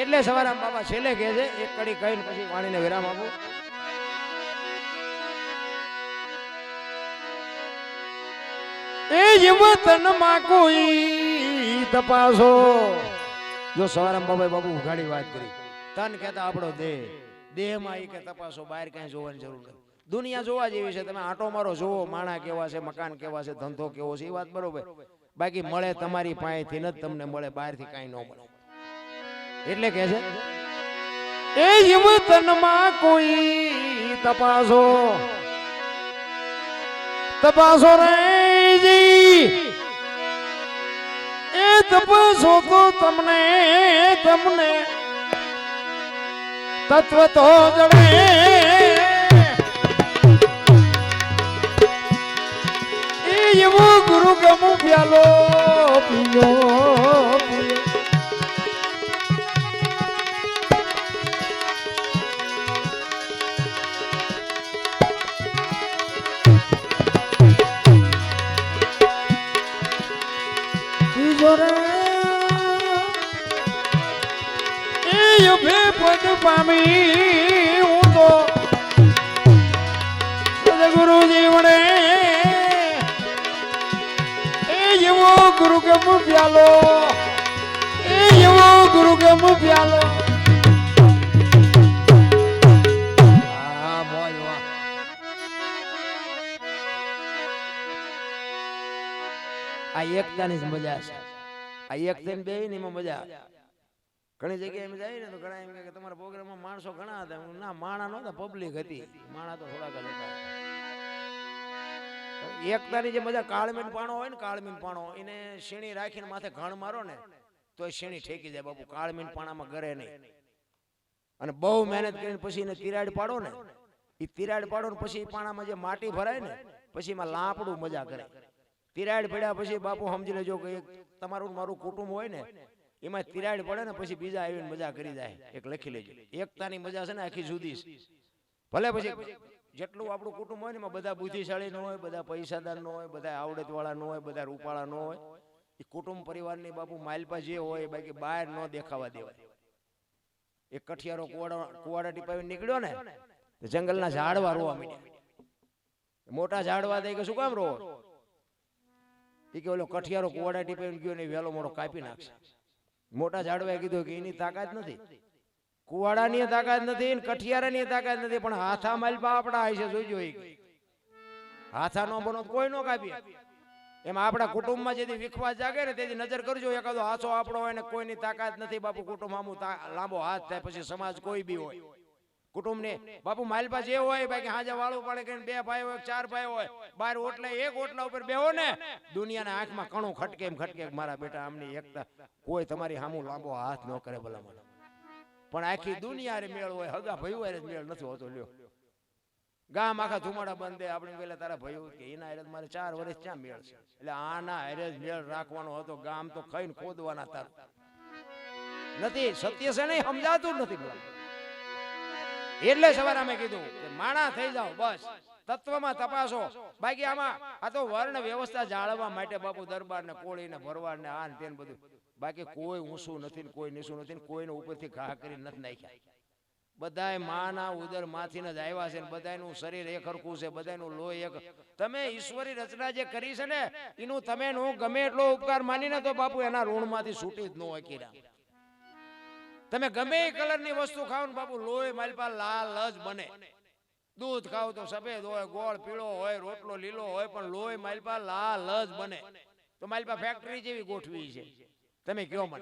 એટલે સવારામ બાબા છેલ્લે કહે છે એક કડી કહીને પછી વાણીને વિરામ આપું. એ જીવતનમાં કોઈ તપાસો. જો સવારામ બાબુ ઉઘાડી વાત કરી. તન કહેતા આપણો દેહમાં એ કે તપાસો, બહાર કાંઈ જોવાની જરૂર નથી. દુનિયા જોવા જેવી છે, તમે આંટો મારો જોવો માણા કેવા છે, મકાન કેવા છે, ધંધો કેવો છે, એ વાત બરોબર. બાકી મળે તમારી પાસેથી જ તમને મળે, બહારથી કાંઈ ન મળે. એટલે કે છે એ જીવતનમાં કોઈ તપાસો તપાસો રે એ તપાસો તો તમને તત્વ તો જડે. એ એવો ગુરુ ગમુ પ્યાલો પીજો પદ પામી હું તો સદગુરુ જીવને એ એવો ગુરુ ગમ પ્યાલો એ એવો ગુરુ ગમ પ્યાલો. આ એકતાની જ મજા છે. આ એક થઈને બે ની મજા. ઘણી જગ્યાએ એમ જાય ને તો ઘણા એમ કે તમારા પ્રોગ્રામમાં માણસો ઘણા હતા. ના, માણા નહોતા, પબ્લિક હતી. માણા તો થોડાક જ હતા. એકતાની જે મજા, કાળમીન પાણો હોય ને, કાળમીન પાણો એને શીણી રાખીને માથે ઘણ મારો ને તો એ શીણી ઠેકી જાય બાપુ. કાળમીન પાણામાં ગરે નહીં. અને બહુ મહેનત કરીને પછી એને તિરાડ પાડો ને, એ તિરાડ પાડો ને પછી પાણામાં જે માટી ભરાય ને પછી એમાં લાપડું મજા કરે. તિરાડ પડ્યા પછી બાપુ સમજી લેજો કે તમારું મારું કુટુંબ હોય ને એમાં તિરાડ પડે ને પછી બીજા આવીને મજા કરી જાય. એક લખી લેજો, એકતાની મજા છે ને આખી જુદી છે. ભલે પછી જેટલું આપણું કુટુંબ હોય ને એમાં બધા બુદ્ધિશાળી ન હોય, બધા પૈસાદાર ન હોય, બધા આવડત વાળા ન હોય, બધા રૂપાળા ન હોય. એ કુટુંબ પરિવારની બાપુ માલપા જે હોય બાકી બહાર ન દેખાવા દેવાય. એક કઠિયારો કુવાડા ટીપાવી નીકળ્યો ને જંગલના ઝાડવા રોવા માંડ્યા. મોટા ઝાડવા દે કે શું કામ રોવો? એ કે ઓલો કઠિયારો કુવાડા ટીપાવી ગયો ને વહેલો મોટો કાપી નાખશે. મોટા ઝાડવાએ કીધું કે એની તાકાત નથી, કુવાડાની તાકાત નથી, કઠિયારાની તાકાત નથી, પણ હાથા માલપા આપડા હશે. જોઈજો હાથા નો બનો કોઈ નો કાપી. એમાં આપણા કુટુંબમાં જેથી વિખવાસ જાગે ને તેથી નજર કરજો. એકાદો હાથો આપણો હોય ને કોઈની તાકાત નથી બાપુ, કુટુંબ આમું લાંબો હાથ થાય પછી સમાજ કોઈ બી હોય કુટુંબને બાપુ માલપા જે હોય બાકી હાજે વાળું પડે કે બે ભાઈ હોય, ચાર ભાઈ હોય, બાર ઓટલે એક ઓટલા ઉપર બેહો ને દુનિયાના આંખમાં કણું ખટકે એમ ખટકે. મારા બેટા આમની એકતા કોઈ તમારી સામું લાંબો હાથ ન કરે ભલામણ. પણ આખી દુનિયા મેળ હોય, હગા ભાઈ હોય મેળ નથી હોતો. લ્યો ગામ આખા ધુમાડા બંધે આપણે પેલા તારા ભાઈ કે એના હેરે મારે 4 વર્ષ ક્યાં મેળ છે? એટલે આના હેરે મેળ રાખવાનો હતો. ગામ તો ખાઈને ખોદવાના તાર નથી. સત્ય છે નહીં, સમજાતું નથી. એટલે સવારે અમે કીધું કે માણા થઈ જાઓ, બસ તત્વમાં તપાસો. બાકી આમાં આ તો વર્ણ વ્યવસ્થા જાળવવા માટે બાપુ દરબાર ને કોળી ને ભરવાડ ને આ ને તેન બધું. બાકી કોઈ ઊંચું નથી, કોઈ નીચું નથી, કોઈને ઉપરથી ઘા કરી નથી નાખ્યા. બધાય માના ઉદર માંથી જ આવ્યા છે. બધાનું શરીર એક હરખું છે, બધાનું લોહી એક. તમે ઈશ્વરી રચના જે કરી છે ને એનું તમે નો ગમે એટલો ઉપકાર માનીને તો બાપુ એના ઋણમાંથી છૂટી જ ન હોય કીરા. તમે ગમે એ કલરની વસ્તુ ખાઓ ને બાપુ લોહી માલપા લાલ જ બને. દૂધ ખાવ તો સફેદ હોય, ગોળ પીળો હોય, રોટલો લીલો હોય, પણ લોહી માલપા લાલ જ બને. તો માલપા ફેક્ટરી જેવી ગોઠવી છે. તમે કયો મને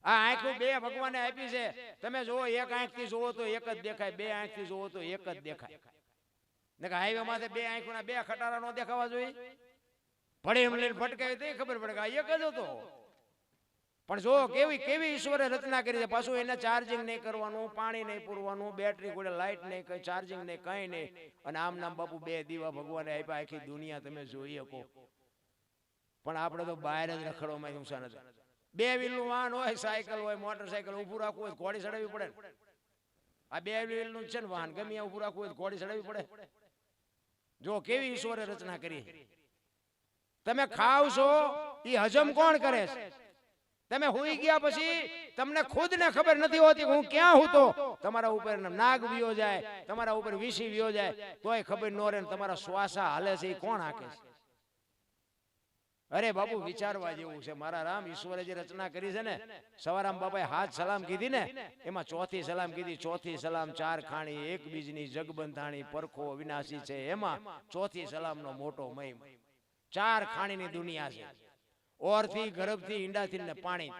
આ આંખો બે ભગવાને આપી છે. તમે જોવો એક આંખથી જોવો તો એક જ દેખાય, બે આંખથી જોવો તો એક જ દેખાય. ને કે હાઈવે માથે બે આંખોના બે ખટારા નો દેખાવા જોઈએ? ભડે એમ લઈને ફટકાય તો ખબર પડે કે આ એક જ હતો. પણ જો કેવી ઈશ્વરે રચના કરી છે. પાછું એને ચાર્જિંગ નહીં કરવાનું, પાણી નહીં પૂરવાનું, બેટરી કોઈ લાઈટ નહીં, કઈ ચાર્જિંગ નહીં, કઈ નહીં. અને આમ નામ બાપુ બે દીવા ભગવાને આપ્યા. આખી દુનિયા તમે જોઈ શકો. પણ આપણે તો બહાર જ રખડવામાં નુકસાન હતું. બે વ્હીલનું વાહન હોય, સાયકલ હોય, મોટરસાયકલ ઊભું રાખવું હોય ઘોડી ચડાવવી પડે. આ બે વ્હીલનું છે ને વાહન, ગમે ઊભું રાખવું હોય ઘોડી ચડાવવી પડે. જો કેવી ઈશ્વરે રચના કરી. તમે ખાવ છો એ હજમ કોણ કરે છે? તમે હુઈ ગયા પછી તમને ખુદને ખબર નથી હોતી કે હું ક્યાં હું. તો તમારા ઉપર નાગ વિયો જાય, તમારા ઉપર વિષી વિયો જાય, તોય ખબર ન રહે તમારા શ્વાસા હાલે છે એ કોણ હાકે છે. અરે બાપુ વિચારવા જેવું છે. મારા રામ ઈશ્વરે જે રચના કરી છે ને, સવારામ બાપાએ હાથ સલામ કીધી ને, એમાં ચોથી સલામ કીધી. ચોથી સલામ ચાર ખાણી એક બીજની જગબંધાણી પરખો વિનાશી છે. એમાં ચોથી સલામનો મોટો મહિમ. ચાર ખાણીની દુનિયા છે. ઓરથી ગર્ભથી ઈંડાથી ને પાણી.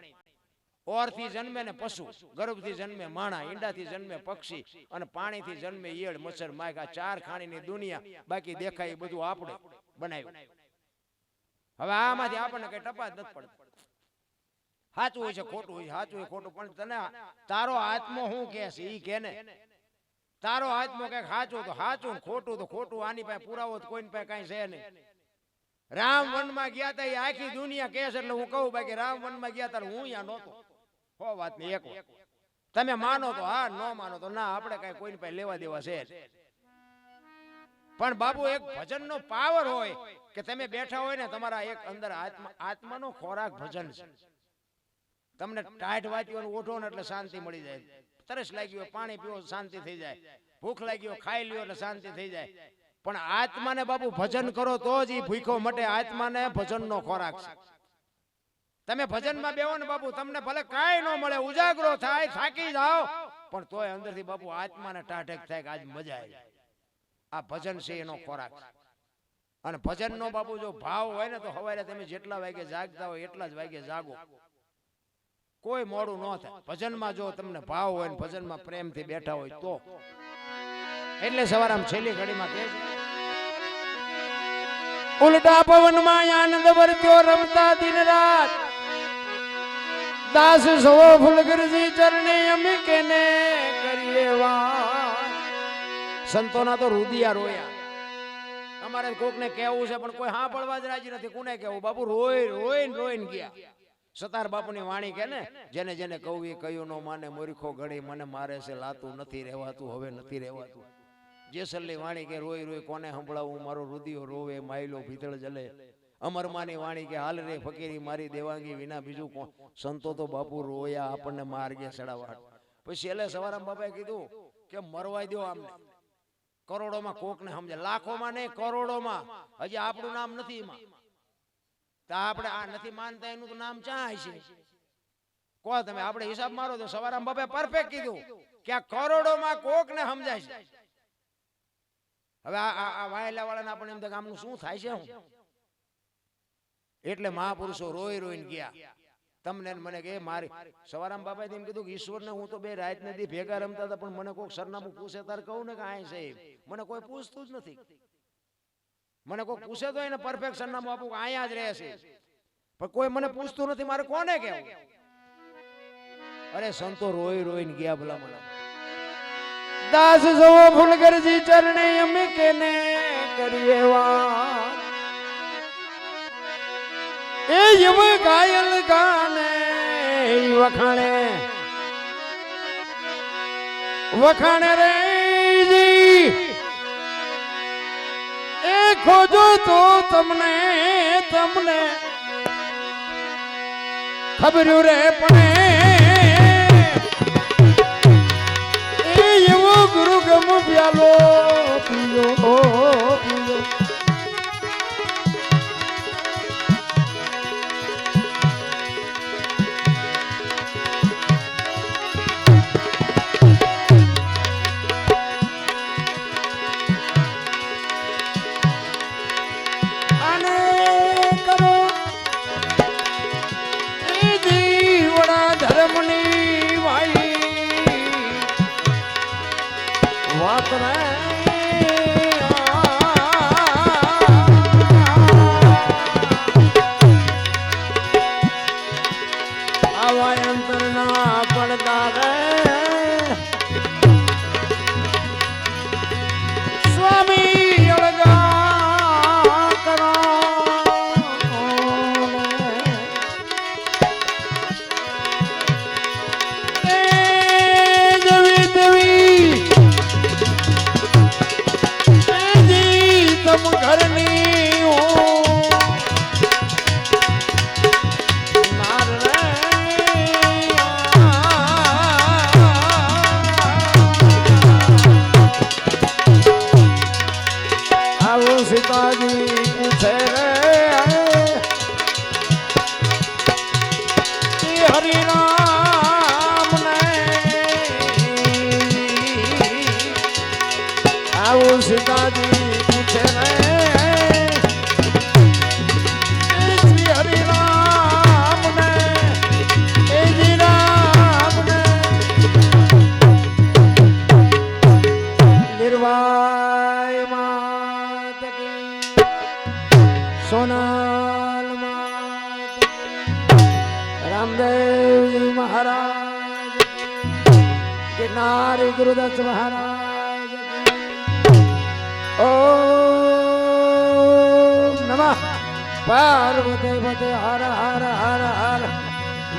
ઓરથી જન્મે ને પશુ, ગર્ભથી જન્મે માણા, ઈંડાથી જન્મે પક્ષી અને પાણીથી જન્મે ઈયળ મચ્છર માખ. આ ચાર ખાણીની દુનિયા. બાકી દેખાય એ બધું આપણે બનાવ્યું. હવે આમાંથી આપણને કઈ ટપા જ નથી પડતી. સાચું હોય છે ખોટું હોય છે, સાચું હોય ખોટું, પણ તને તારો આત્મો શું કે છે ઈ કે ને. તારો આત્મો કઈક સાચું તો સાચું, ખોટું તો ખોટું. આની પાસે પુરાવો કોઈની પાસે કઈ છે નહીં. રામ વનમાં ગયા તા એ આખી દુનિયા કહે છે એટલે હું કહું, બાકી રામ વનમાં ગયા તા હું અહીંયા નહોતો. હો વાત ની એક તમે માનો તો હા, ન માનો તો ના. આપણે કઈ કોઈની પાસે લેવા દેવા છે. પણ બાબુ એક ભજનનો પાવર હોય કે તમે બેઠા હોય ને, તમારા એક અંદર આત્માનો ખોરાક ભજન છે. તમને ટાઈટ વાંચ્યું ઓઢો ને એટલે શાંતિ મળી જાય. તરસ લાગી હોય પાણી પીવો શાંતિ થઈ જાય. ભૂખ લાગી હોય ખાઈ લ્યો એટલે શાંતિ થઈ જાય. પણ આત્માને બાબુ ભજન કરો તો જ ઈ ભૂખો મટે. આત્માને ભજનનો ખોરાક છે. તમે ભજનમાં બેહો ને બાબુ, તમને ભલે કાંઈ ન મળે, ઉજાગરો થાય, થાકી જાઓ, પણ તોય અંદરથી બાબુ આત્માને ટાઢક થાય કે આજ મજા આવી. આ ભજન છે એનો ખોરાક. અને ભજનનો બાબુ જો ભાવ હોય ને તો સવારે તમે જેટલા વાગે જાગતા હોય એટલા જ વાગે જાગો. કોઈ મોડું ન થાય. ભજનમાં જો તમને ભાવ હોય ને ભજનમાં પ્રેમથી બેઠા હોય તો. એટલે સવારે આમ છેલ્લી ઘડીમાં કહે છે, ઉલટા પવનમાં આનંદ વર્ત્યો રમતા દિન રાત, દાસ સવો ફૂલગરજી ચરણે અમે કેને કરીએ વાત. સંતોના તો રુદિયા રોયા. અમારે કોકને કેવું છે પણ કોઈ હા પડવા જ રાજી નથી. કોને કેવું બાપુ? રોઈને ગયા. સતાર બાપુની વાણી કે ને, જેને જેને કહું એ કયું નો માને, મોરીખો ઘડી મને મારે છે, લાતું નથી રહેવાતું, હવે નથી રહેવાતું. જેસલની વાણી કે રોઈ કોને સંભળાવું, મારો રુદિયો રોવે, માયલો ભીતળ જલે. અમરમાની વાણી કે હાલ રે ફકીરી મારી દેવાંગી વિના બીજું કોણ. સંતો તો બાપુ રોયા આપણને માર્ગે ચડાવવા. પછી એટલે સવારામ બાપાએ કીધું કે મરવાઈ દો આમને. કરોડોમાં કોકને સમજે, લાખોમાં નહીં, કરોડોમાં. હજી આપણું નામ નથી એમાં. તો આપણે આ નથી માનતા એનું તો નામ ચાય છે. કહો તમે, આપણે હિસાબ મારો તો સવારામ બાપાએ પરફેક્ટ કીધું કે આ કરોડોમાં કોકને સમજાય છે. હવે આ વાયલા વાળાને આપણે એમ આમનું શું થાય છે? હું એટલે મહાપુરુષો રોઈને ગયા. તમને મને કે મારી સવારામ બાપાએ એમ કીધું કે ઈશ્વરને હું તો બે રાત નથી ભેગા રમતા હતા, પણ મને કોઈ સરનામું પૂછે તાર કહું ને કે આ સાહેબ મને કોઈ પૂછતું જ નથી. મને કોઈ પૂછે તો એને પરફેક્ટ સરનામું આપું કે અહીંયા જ રહે છે, પણ કોઈ મને પૂછતું નથી. મારે કોને કેવું? અરે સંતો રોઈને ગયા. ભલા મને દાસ સવો ફૂલગરજી ચરણે અમે કેને કરીએ વાત. એ યુવ ગાયલ ગાને વખાણે રે જી. એ ખોજો તો તમને ખબર્યું રે પણ એવો ગુરુ ગમ પ્યાલો પીયો. ઘરની નારી ગુરુદાસ મહારાજ ઓ નમઃ પાર્વતી પતે હર હર હર હર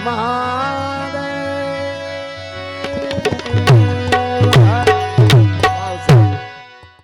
મહા